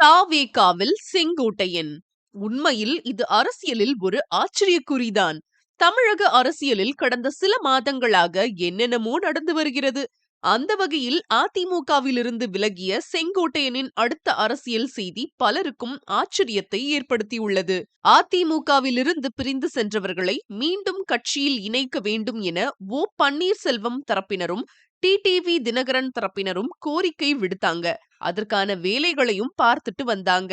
தாவேகாவில் செங்கோட்டையன். உண்மையில் இது அரசியலில் ஒரு ஆச்சரியக்குறிதான். தமிழக அரசியலில் கடந்த சில மாதங்களாக என்னென்னமோ நடந்து வருகிறது. அந்த வகையில் அதிமுகவிலிருந்து விலகிய செங்கோட்டையனின் அடுத்த அரசியல் செய்தி பலருக்கும் ஆச்சரியத்தை ஏற்படுத்தியுள்ளது. அதிமுகவிலிருந்து பிரிந்து சென்றவர்களை மீண்டும் கட்சியில் இணைக்க வேண்டும் என ஓ பன்னீர்செல்வம் தரப்பினரும் டிடிவி தினகரன் தரப்பினரும் கோரிக்கை விடுத்தாங்க. அதற்கான வேலைகளையும் பார்த்துட்டு வந்தாங்க.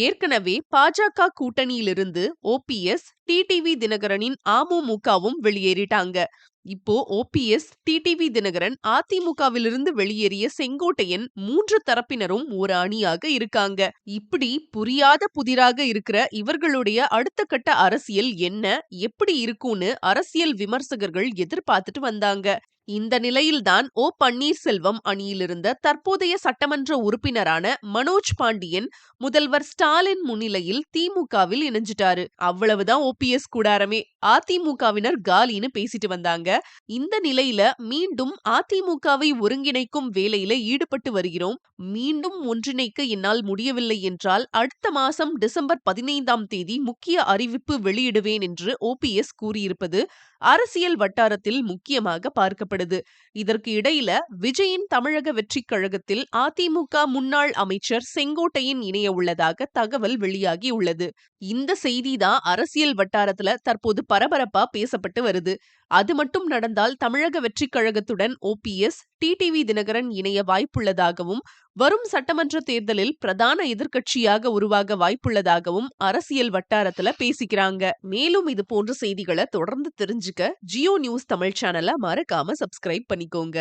ஏற்கனவே பாஜக கூட்டணியிலிருந்து ஓபிஎஸ், டிடிவி தினகரனின் அமமுகவும் வெளியேறிட்டாங்க. இப்போ ஓபிஎஸ், டிடிவி தினகரன், அதிமுகவிலிருந்து வெளியேறிய செங்கோட்டையன் 3 தரப்பினரும் ஒரு அணியாக இருக்காங்க. இப்படி புரியாத புதிராக இருக்கிற இவர்களுடைய அடுத்த கட்ட அரசியல் என்ன, எப்படி இருக்கும்னு அரசியல் விமர்சகர்கள் எதிர்பார்த்துட்டு வந்தாங்க. இந்த நிலையில்தான் ஓ பன்னீர்செல்வம் அணியிலிருந்த தற்போதைய சட்டமன்ற உறுப்பினரான மனோஜ் பாண்டியன் முதல்வர் ஸ்டாலின் முன்னிலையில் திமுகவில் இணைஞ்சிட்டாரு. அவ்வளவுதான் ஓபிஎஸ் கூடாரமே. அதிமுகவினர் காலின்னு பேசிட்டு வந்தாங்க. இந்த நிலையில மீண்டும் அதிமுகவை ஒருங்கிணைக்கும் வேலையில ஈடுபட்டு வருகிறோம். மீண்டும் ஒன்றிணைக்க என்னால் முடியவில்லை என்றால் அடுத்த மாசம் டிசம்பர் 15ஆம் தேதி முக்கிய அறிவிப்பு வெளியிடுவேன் என்று ஓபிஎஸ் கூறியிருப்பது அரசியல் வட்டாரத்தில் முக்கியமாக பார்க்கப்படுது. இதற்கு இடையில விஜயின் தமிழக வெற்றிக் கழகத்தில் அதிமுக முன்னாள் அமைச்சர் செங்கோட்டையன் இணைய உள்ளதாக தகவல் வெளியாகி உள்ளது. இந்த செய்திதான் அரசியல் வட்டாரத்துல தற்போது பரபரப்பா பேசப்பட்டு வருது. அது மட்டும் நடந்தால் தமிழக வெற்றிக் கழகத்துடன் ஓபிஎஸ், டிடிவி தினகரன் இணைய வாய்ப்புள்ளதாகவும், வரும் சட்டமன்ற தேர்தலில் பிரதான எதிர்க்கட்சியாக உருவாக வாய்ப்புள்ளதாகவும் அரசியல் வட்டாரத்துல பேசிக்கிறாங்க. மேலும் இது போன்ற செய்திகளை தொடர்ந்து தெரிஞ்சுக்க ஜியோ நியூஸ் தமிழ் சேனலை மறக்காம சப்ஸ்கிரைப் பண்ணிக்கோங்க.